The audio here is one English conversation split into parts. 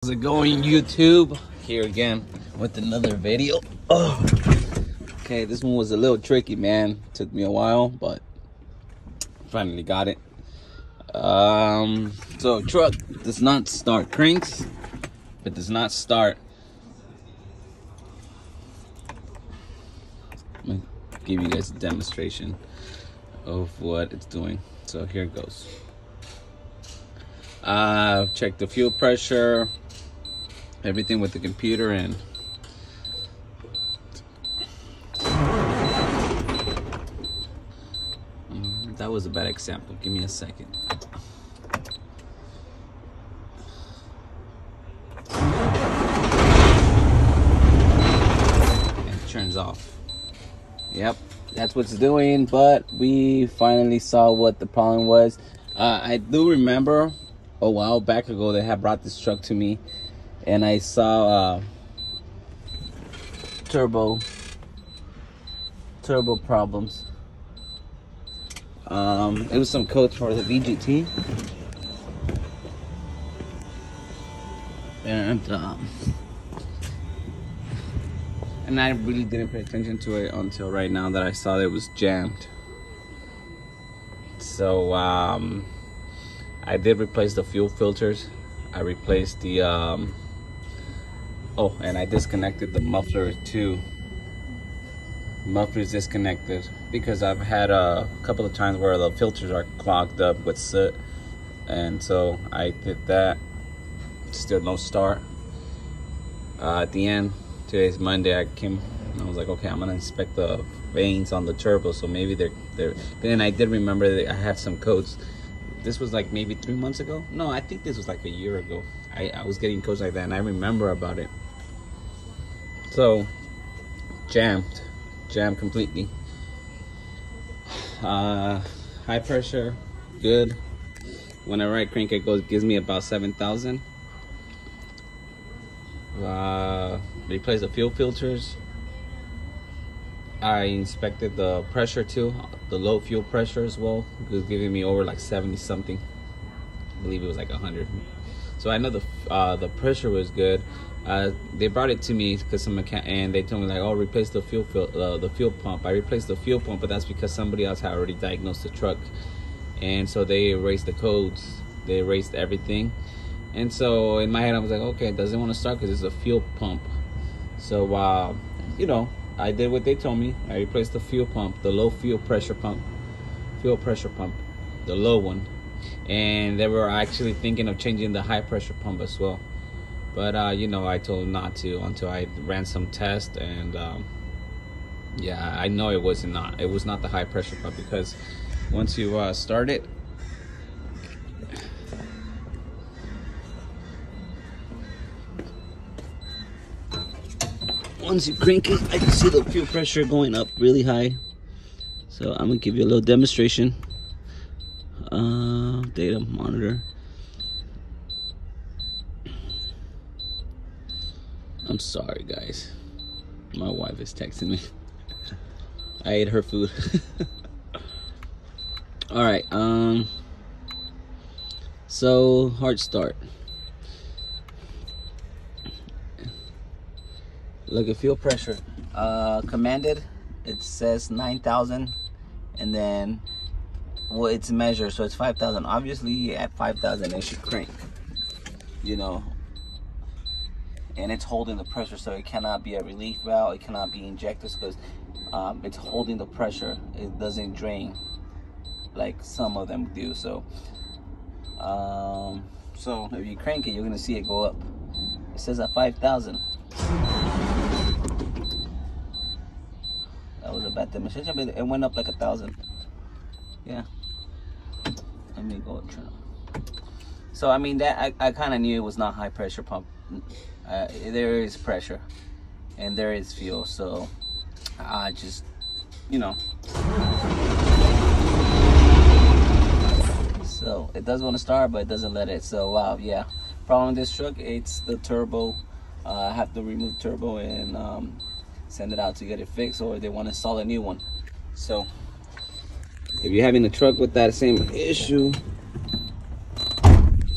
How's it going, YouTube? Here again with another video. Oh, okay, this one was a little tricky, man. Took me a while, but finally got it. So truck does not start. Cranks, but does not start. Let me give you guys a demonstration of what it's doing. So here it goes. Check the fuel pressure, everything with the computer, and that was a bad example. Give me a second. And it turns off. Yep, that's what it's doing, but we finally saw what the problem was. I do remember a while back ago they had brought this truck to me, and I saw turbo problems. It was some codes for the VGT, and I really didn't pay attention to it until right now that I saw that it was jammed. So I did replace the fuel filters. I replaced the oh, and I disconnected the muffler too. Muffler is disconnected because I've had a couple of times where the filters are clogged up with soot, and so I did that. Still no start. At the end, today's Monday, I came and I was like, okay, I'm gonna inspect the vanes on the turbo, so maybe they're. Then I did remember that I had some codes. This was like maybe 3 months ago. No, I think this was like a year ago. I was getting codes like that, and I remember about it. So jammed completely. High pressure, good. Whenever I crank it, gives me about 7,000. Replace the fuel filters. I inspected the pressure too, the low fuel pressure as well. It was giving me over like 70 something. I believe it was like 100. So I know the pressure was good. They brought it to me because some mechanic, and they told me like, oh, replace the fuel pump. I replaced the fuel pump, but that's because somebody else had already diagnosed the truck, and so they erased the codes. They erased everything, and so in my head I was like, okay, it doesn't want to start because it's a fuel pump. So you know, I did what they told me. I replaced the fuel pump, the low fuel pressure pump, the low one. And they were actually thinking of changing the high pressure pump as well. But, you know, I told them not to until I ran some tests. And, yeah, I know it was not the high pressure pump, because once you start it, once you crank it, I can see the fuel pressure going up really high. So I'm gonna give you a little demonstration. Data monitor. I'm sorry, guys. My wife is texting me. I ate her food. All right. So hard start. Look at fuel pressure. Commanded, it says 9,000, and then well, it's measured, so it's 5,000. Obviously, at 5,000, it should crank. You know, and it's holding the pressure, so it cannot be a relief valve. It cannot be injectors because it's holding the pressure. It doesn't drain like some of them do. So, so if you crank it, you're gonna see it go up. It says at 5,000. That was a bad demonstration, but it went up like 1,000. Yeah. Let me go turn on. So I mean, that I kind of knew it was not high pressure pump. There is pressure and there is fuel, so I just, you know. So it does want to start, but it doesn't let it. So wow, yeah. Problem with this truck, it's the turbo. I have to remove turbo and send it out to get it fixed, or they want to install a new one. So if you're having a truck with that same issue,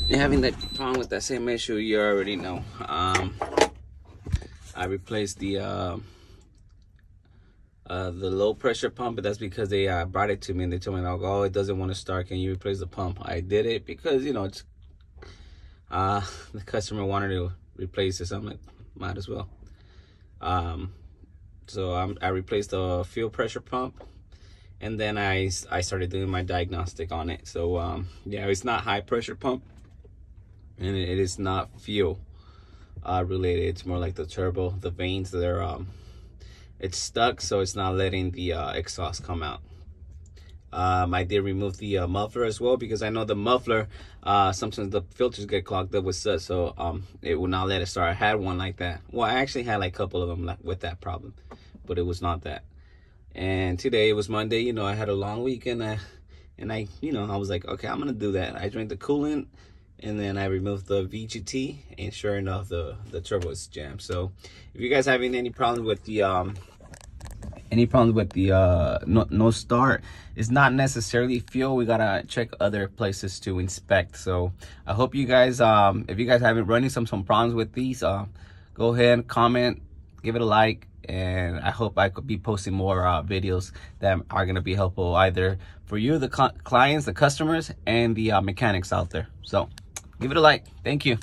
you're having that problem with that same issue, you already know. I replaced the low pressure pump, but that's because they brought it to me and they told me, like, oh, it doesn't want to start, can you replace the pump? I did it because, you know, it's the customer wanted to replace it, so I'm like, might as well. So I replaced the fuel pressure pump, and then I started doing my diagnostic on it. So yeah, it's not high pressure pump, and it is not fuel related. It's more like the turbo, the vanes that are it's stuck, so it's not letting the exhaust come out. I did remove the muffler as well, because I know the muffler, sometimes the filters get clogged up with soot, so it will not let it start. I had one like that. Well, I actually had like a couple of them with that problem, but it was not that. And today, it was Monday, you know, I had a long weekend, and I, you know, I was like, okay, I'm gonna do that. I drank the coolant, and then I removed the VGT, and sure enough, the turbo is jammed. So if you guys having any problems with the no start, it's not necessarily fuel. We gotta check other places to inspect. So I hope you guys, if you guys haven't running some problems with these, go ahead, comment, give it a like, and I hope I could be posting more videos that are gonna be helpful either for you, the clients, the customers, and the mechanics out there. So give it a like. Thank you.